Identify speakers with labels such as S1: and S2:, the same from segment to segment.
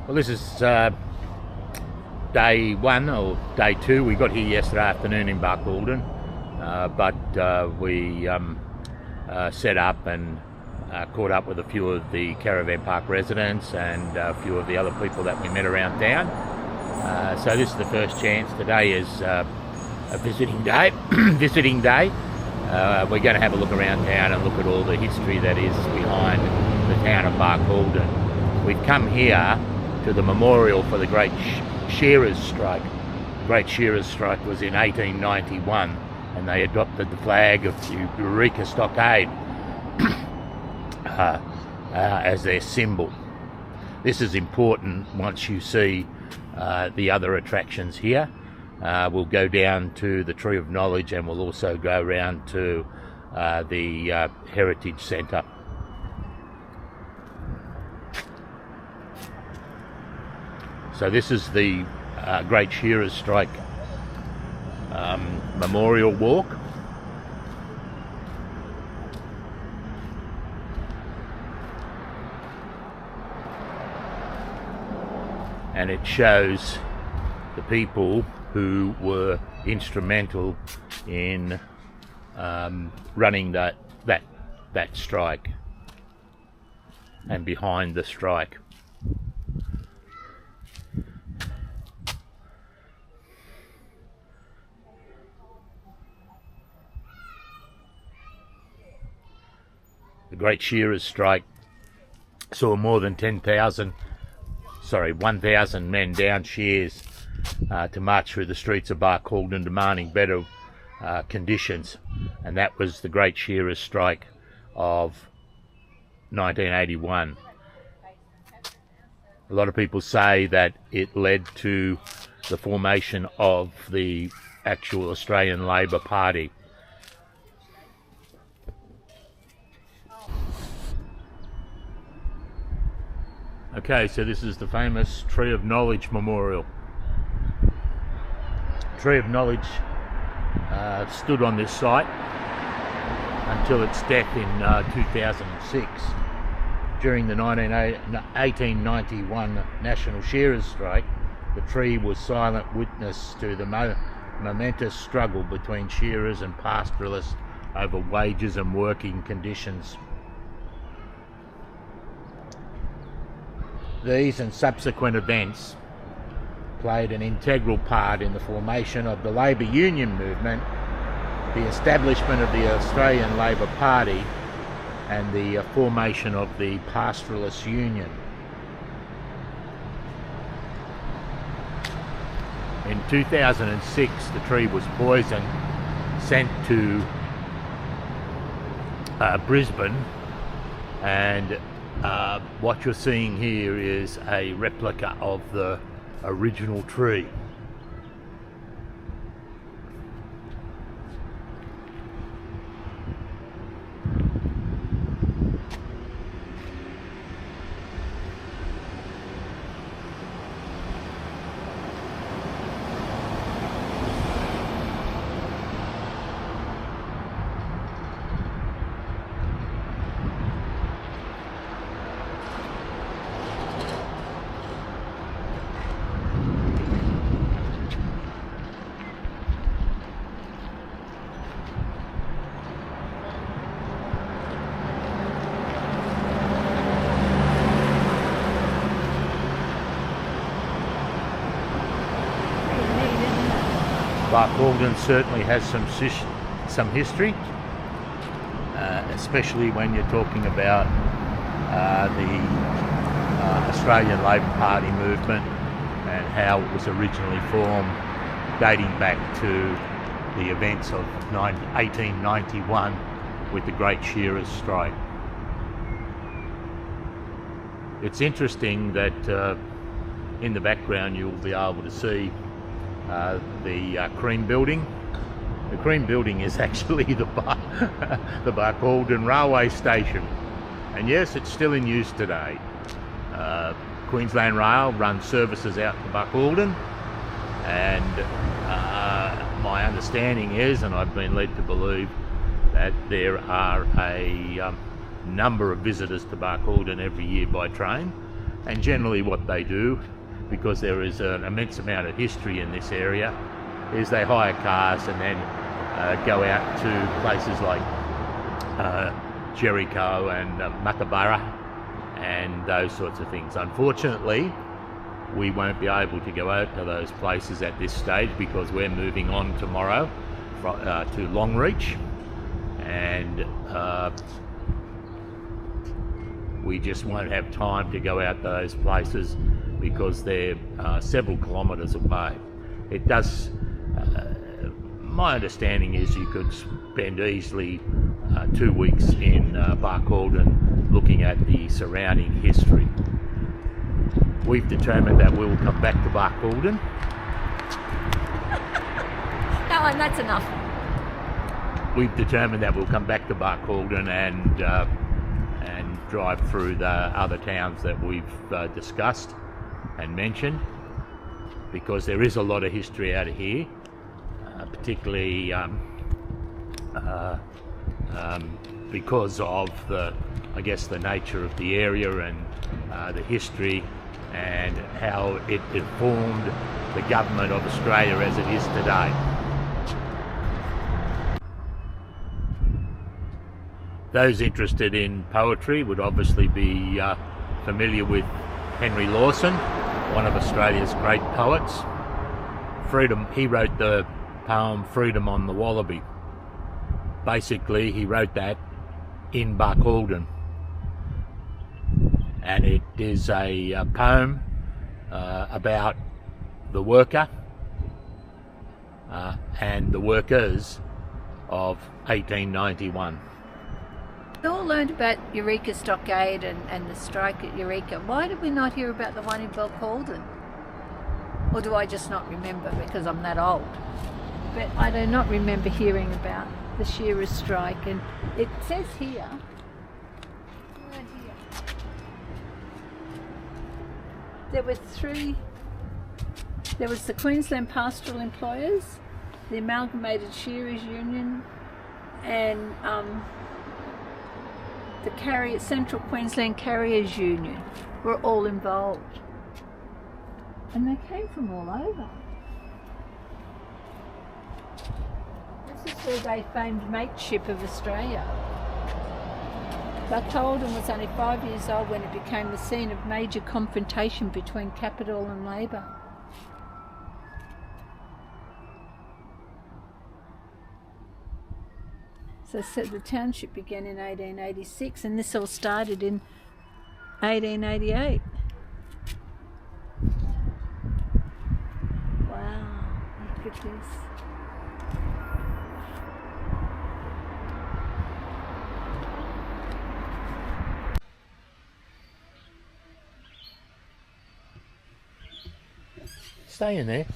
S1: Well, this is day one or day two. We got here yesterday afternoon in Barcaldine, but we set up and caught up with a few of the caravan park residents and a few of the other people that we met around town. So this is the first chance. Today is a visiting day. Visiting day. We're going to have a look around town and look at all the history that is behind the town of Barcaldine. We've come here to the memorial for the Great Shearers' Strike. The Great Shearers' Strike was in 1891, and they adopted the flag of the Eureka Stockade as their symbol. This is important once you see the other attractions here. We'll go down to the Tree of Knowledge, and we'll also go round to the Heritage Centre. So this is the Great Shearers' Strike Memorial Walk. And it shows the people who were instrumental in running that strike and behind the strike. The Great Shearers' Strike saw more than 1,000 men down shears to march through the streets of Barcaldine demanding better conditions, and that was the Great Shearers' Strike of 1981. A lot of people say that it led to the formation of the actual Australian Labor Party. Okay, so this is the famous Tree of Knowledge Memorial. Tree of Knowledge stood on this site until its death in 2006. During the 1891 National Shearers' Strike, the tree was silent witness to the momentous struggle between shearers and pastoralists over wages and working conditions. These and subsequent events played an integral part in the formation of the Labour Union movement, the establishment of the Australian Labor Party, and the formation of the Pastoralist Union. In 2006, the tree was poisoned, sent to Brisbane, and what you're seeing here is a replica of the original tree. Barcaldine certainly has some history, especially when you're talking about the Australian Labor Party movement and how it was originally formed, dating back to the events of 1891 with the Great Shearers' Strike. It's interesting that in the background you'll be able to see the Cream Building. The Cream Building is actually the Barcaldine Railway Station, and yes, it's still in use today. Queensland Rail runs services out to Barcaldine, and my understanding is, and I've been led to believe, that there are a number of visitors to Barcaldine every year by train, And generally what they do, because there is an immense amount of history in this area, is they hire cars and then go out to places like Jericho and Muckaburra and those sorts of things. Unfortunately, we won't be able to go out to those places at this stage because we're moving on tomorrow to Longreach, and we just won't have time to go out to those places because they're several kilometres away. It does, my understanding is you could spend easily 2 weeks in Barcaldine looking at the surrounding history. We've determined that we will come back to Barcaldine.
S2: No, and that's enough.
S1: We've determined that we'll come back to Barcaldine and drive through the other towns that we've discussed and mentioned, because there is a lot of history out of here, particularly because of the nature of the area and the history and how it informed the government of Australia as it is today. Those interested in poetry would obviously be familiar with Henry Lawson, one of Australia's great poets. He wrote the poem Freedom on the Wallaby. Basically, he wrote that in Barcaldine, and it is a poem about the worker and the workers of 1891.
S2: We all learned about Eureka Stockade and the strike at Eureka. Why did we not hear about the one in Barcaldine? Or do I just not remember because I'm that old? But I do not remember hearing about the shearers' strike. And it says here, right here, there were three. There was the Queensland Pastoral Employers, the Amalgamated Shearers Union, and the Central Queensland Carriers Union were all involved. And they came from all over. This is where they famed mateship of Australia. Barcaldine was only 5 years old when it became the scene of major confrontation between capital and Labor. So the township began in 1886 and this all started in 1888. Wow, look at this.
S1: Stay in there.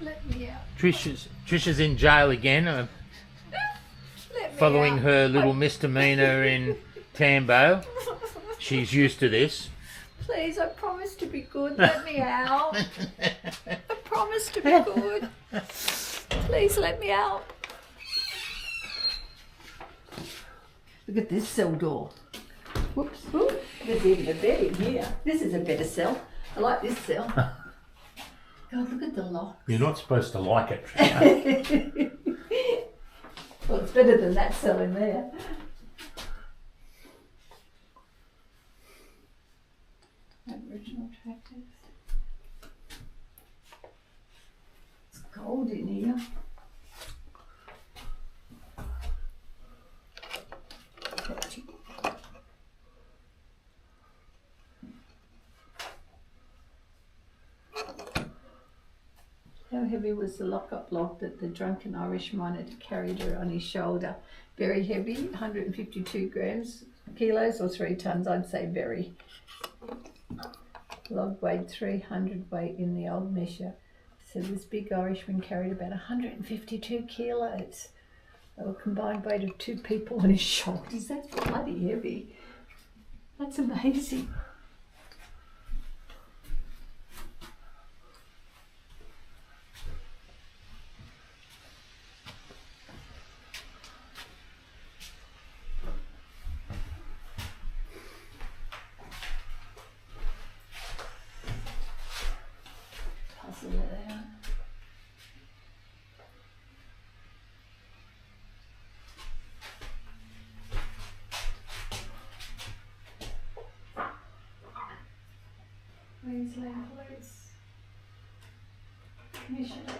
S2: Let me out.
S1: Trisha's in jail again, following her little misdemeanour in Tambo. She's used to this.
S2: Please, I promise to be good. Let me out. I promise to be good. Please let me out. Look at this cell door. Whoops. Ooh, there's even a bed in here. This is a better cell. I like this cell. God, look at the lock.
S1: You're not supposed to like it, Trisha.
S2: Well, it's better than that cell in there. Aboriginal tractors. It's cold in here. How heavy was the lock-up lock that the drunken Irish miner carried her on his shoulder? Very heavy, 152 kilos or 3 tons, I'd say very. Log weighed 300 weight in the old measure. So this big Irishman carried about 152 kilos. A combined weight of 2 people on his shoulders. That's bloody heavy. That's amazing. Puzzle it out. Queensland Police Commissioner.